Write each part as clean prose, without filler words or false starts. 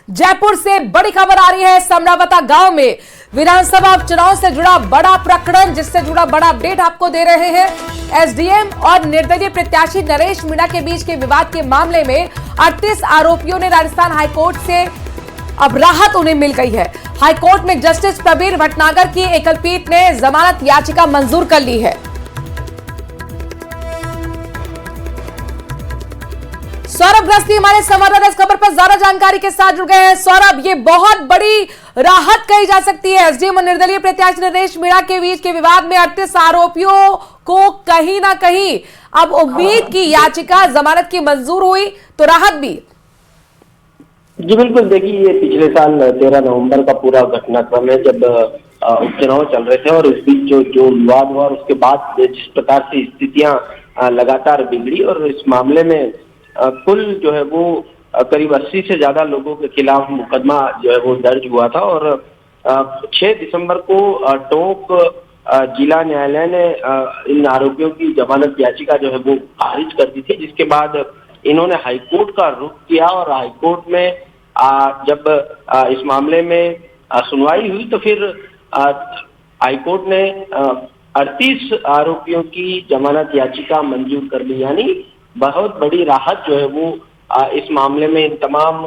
जयपुर से बड़ी खबर आ रही है। समरावता गांव में विधानसभा उपचुनाव से जुड़ा बड़ा प्रकरण, जिससे जुड़ा बड़ा अपडेट आपको दे रहे हैं। एसडीएम और निर्दलीय प्रत्याशी नरेश मीणा के बीच के विवाद के मामले में 38 आरोपियों ने राजस्थान हाईकोर्ट से अब राहत उन्हें मिल गई है। हाईकोर्ट में जस्टिस प्रवीर भटनागर की एकलपीठ ने जमानत याचिका मंजूर कर ली है। सौरभ ग्रस्ती हमारे संवाददाता इस खबर पर ज्यादा जानकारी के साथ जुड़ गए हैं। सौरभ, ये बहुत बड़ी राहत कही जा सकती है। एसडीएम और निर्दलीय प्रत्याशी नरेश मीणा के बीच के विवाद में 38 आरोपियों को कहीं ना कहीं अब उम्मीद की याचिका जमानत की मंजूर हुई, तो राहत भी। जी बिल्कुल, देखिए ये पिछले साल 13 नवंबर का पूरा घटनाक्रम है, जब उपचुनाव चल रहे थे और इस बीच जो विवाद हुआ और उसके बाद जिस प्रकार से स्थितियां लगातार बिगड़ी और इस मामले में कुल जो है वो करीब 80 से ज्यादा लोगों के खिलाफ मुकदमा जो है वो दर्ज हुआ था। और 6 दिसंबर को टोंक जिला न्यायालय ने इन आरोपियों की जमानत याचिका जो है वो खारिज कर दी थी, जिसके बाद इन्होंने हाईकोर्ट का रुख किया और हाईकोर्ट में जब इस मामले में सुनवाई हुई तो फिर हाईकोर्ट ने 38 आरोपियों की जमानत याचिका मंजूर कर ली। यानी बहुत बड़ी राहत जो है वो इस मामले में इन तमाम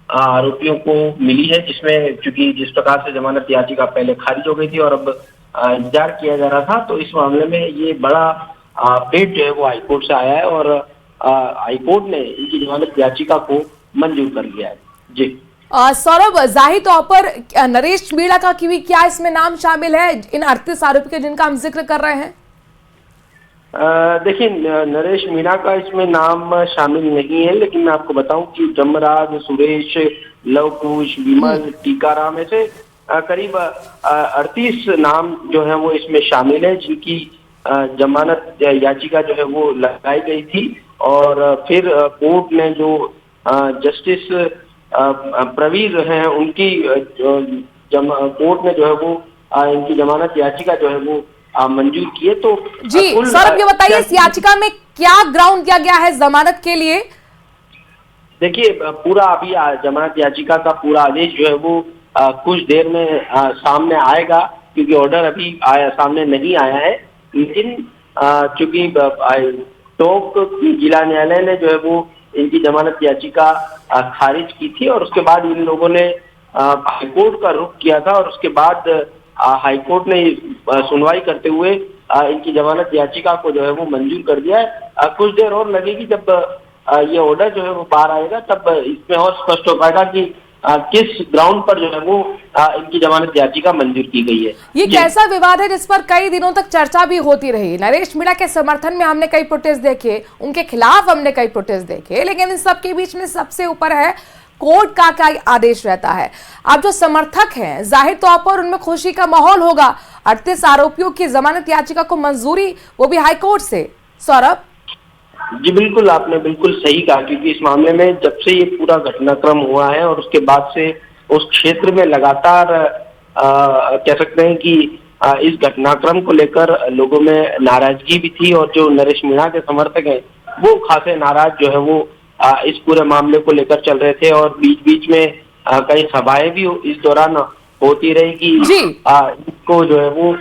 आरोपियों को मिली है, जिसमें चूंकि जिस प्रकार से जमानत याचिका पहले खारिज हो गई थी और अब इंतजार किया जा रहा था, तो इस मामले में ये बड़ा अपडेट जो है वो हाईकोर्ट से आया है और हाईकोर्ट ने इनकी जमानत याचिका को मंजूर कर लिया है। जी सौरभ, जाहिर तौर पर नरेश मीणा का क्या इसमें नाम शामिल है, इन 38 आरोपी के जिनका हम जिक्र कर रहे हैं? देखिए, नरेश मीणा का इसमें नाम शामिल नहीं है, लेकिन मैं आपको बताऊं कि जमराज, सुरेश, लवकुश, विमल, टीकाराम ऐसे करीब 38 नाम जो है वो इसमें शामिल है, जिनकी जमानत याचिका जो है वो लगाई गई थी। और फिर कोर्ट ने जो जस्टिस प्रवीर हैं उनकी कोर्ट ने जो है वो इनकी जमानत याचिका जो है वो मंजूर किए। तो जी सौरभ, ये बताइए इस याचिका में क्या ग्राउंड दिया गया है जमानत के लिए? देखिए, पूरा अभी जमानत याचिका का पूरा आदेश जो है वो कुछ देर में सामने आएगा, क्योंकि ऑर्डर अभी सामने नहीं आया है। लेकिन चूंकि टोंक जिला न्यायालय ने जो है वो इनकी जमानत याचिका खारिज की थी और उसके बाद इन लोगों ने हाईकोर्ट का रुख किया था और उसके बाद हाईकोर्ट ने सुनवाई करते हुए इनकी जमानत याचिका को जो है वो मंजूर कर दिया है। कुछ देर और लगेगी, जब ये ऑर्डर जो है वो बाहर आएगा तब इसमें और स्पष्ट हो पाएगा कि किस ग्राउंड पर जो है वो इनकी जमानत याचिका मंजूर की गई है। ये कैसा विवाद है जिस पर कई दिनों तक चर्चा भी होती रही? नरेश मीणा के समर्थन में हमने कई प्रोटेस्ट देखे, उनके खिलाफ हमने कई प्रोटेस्ट देखे, लेकिन इन सबके बीच में सबसे ऊपर है कोर्ट का क्या आदेश रहता है। अब जो समर्थक हैं, जाहिर तौर पर उनमें खुशी का माहौल होगा। 38 आरोपियों की जमानत याचिका को मंजूरी, वो भी हाईकोर्ट से। सौरभ जी बिल्कुल, आपने बिल्कुल सही कहा, क्योंकि इस मामले में जब से ये पूरा घटनाक्रम हुआ है और उसके बाद से उस क्षेत्र में लगातार कह सकते हैं कि इस घटनाक्रम को लेकर लोगों में नाराजगी भी थी और जो नरेश मीणा के समर्थक हैं वो खासे नाराज जो है वो इस पूरे मामले को लेकर चल रहे थे और बीच बीच में कई सभाएं भी इस दौरान होती रही कि इनको जो है वो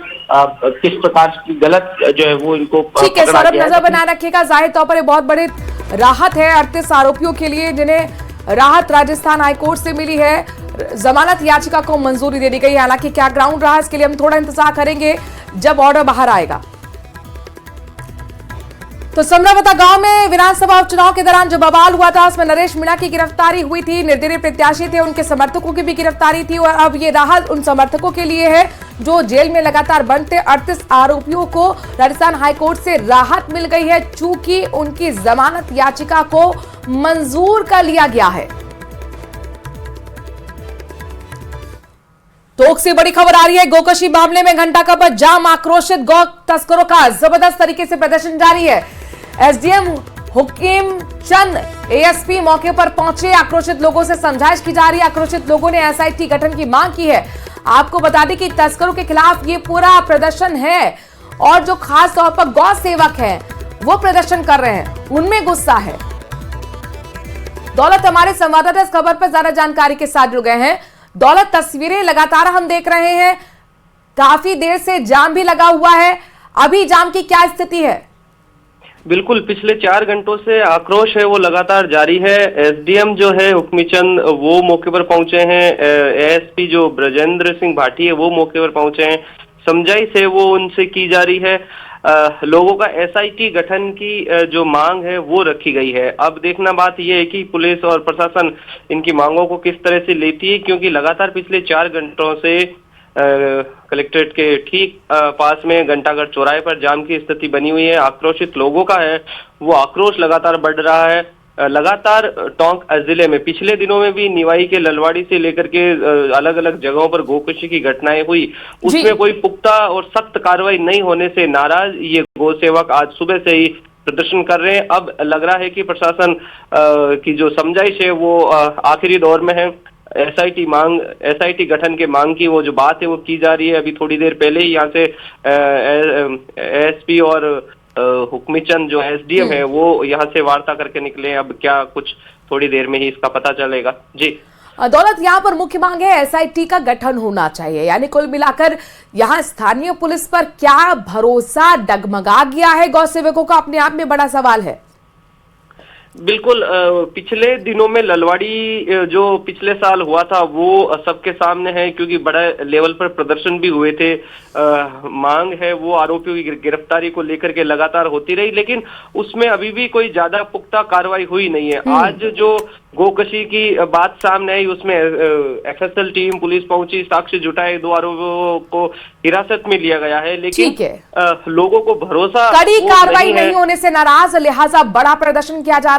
किस प्रकार की गलत जो है वो इनको। ठीक है सौरभ, नजर बनाए रखिएगा। जाहिर तौर पर ये बहुत बड़ी राहत है 38 आरोपियों के लिए, जिन्हें राहत राजस्थान हाईकोर्ट से मिली है। जमानत याचिका को मंजूरी दे दी गई। हालांकि क्या ग्राउंड रहा इसके लिए हम थोड़ा इंतजार करेंगे जब ऑर्डर बाहर आएगा। तो समरावता गांव में विधानसभा उपचुनाव के दौरान जो बवाल हुआ था उसमें नरेश मीणा की गिरफ्तारी हुई थी, निर्दलीय प्रत्याशी थे, उनके समर्थकों की भी गिरफ्तारी थी। और अब ये राहत उन समर्थकों के लिए है जो जेल में लगातार बंद थे। 38 आरोपियों को राजस्थान हाईकोर्ट से राहत मिल गई है, चूंकि उनकी जमानत याचिका को मंजूर कर लिया गया है। टोंक से बड़ी खबर आ रही है। गोकशी मामले में घंटा का बस जाम, आक्रोशित गौ तस्करों का जबरदस्त तरीके से प्रदर्शन जारी है। एसडीएम हुकीम चंद एएसपी मौके पर पहुंचे। आक्रोशित लोगों से समझाइश की जा रही है। आक्रोशित लोगों ने एसआईटी गठन की मांग की है। आपको बता दें कि तस्करों के खिलाफ ये पूरा प्रदर्शन है और जो खास तौर पर गौ सेवक हैं वो प्रदर्शन कर रहे हैं, उनमें गुस्सा है। दौलत हमारे संवाददाता इस खबर पर ज्यादा जानकारी के साथ जुड़ गए हैं। दौलत, तस्वीरें लगातार हम देख रहे हैं, काफी देर से जाम भी लगा हुआ है, अभी जाम की क्या स्थिति है? बिल्कुल, पिछले 4 घंटों से आक्रोश है वो लगातार जारी है। एसडीएम जो है हुक्मीचंद वो मौके पर पहुंचे हैं, एएसपी जो ब्रजेंद्र सिंह भाटी है वो मौके पर पहुंचे हैं। समझाइश है वो उनसे की जा रही है। लोगों का एसआईटी गठन की जो मांग है वो रखी गई है। अब देखना बात यह है कि पुलिस और प्रशासन इनकी मांगों को किस तरह से लेती है, क्योंकि लगातार पिछले 4 घंटों से कलेक्ट्रेट के ठीक पास में घंटाघर चौराहे पर जाम की स्थिति बनी हुई है। आक्रोशित लोगों का है वो आक्रोश लगातार बढ़ रहा है। लगातार टोंक जिले में पिछले दिनों में भी निवाई के ललवाड़ी से लेकर के अलग अलग जगहों पर गोकशी की घटनाएं हुई, उसमें कोई पुख्ता और सख्त कार्रवाई नहीं होने से नाराज ये गौ सेवक आज सुबह से ही प्रदर्शन कर रहे हैं। अब लग रहा है कि प्रशासन की जो समझाइश है वो आखिरी दौर में है। एसआईटी गठन के मांग की वो जो बात है वो की जा रही है। अभी थोड़ी देर पहले ही यहाँ से एसपी और हुक्मीचंद जो एसडीएम है वो यहाँ से वार्ता करके निकले। अब क्या कुछ थोड़ी देर में ही इसका पता चलेगा। जी दौलत, यहाँ पर मुख्य मांग है एसआईटी का गठन होना चाहिए, यानी कुल मिलाकर यहाँ स्थानीय पुलिस पर क्या भरोसा डगमगा गया है गौ सेवकों का, अपने आप में बड़ा सवाल है। बिल्कुल, पिछले दिनों में ललवाड़ी जो पिछले साल हुआ था वो सबके सामने है, क्योंकि बड़े लेवल पर प्रदर्शन भी हुए थे। मांग है वो आरोपियों की गिरफ्तारी को लेकर के लगातार होती रही, लेकिन उसमें अभी भी कोई ज्यादा पुख्ता कार्रवाई हुई नहीं है। आज जो गोकशी की बात सामने आई उसमें एफएसएल टीम पुलिस पहुंची, साक्ष्य जुटाए, 2 आरोपियों को हिरासत में लिया गया है, लेकिन लोगों को भरोसा कड़ी कार्रवाई नहीं होने से नाराज, लिहाजा बड़ा प्रदर्शन किया जा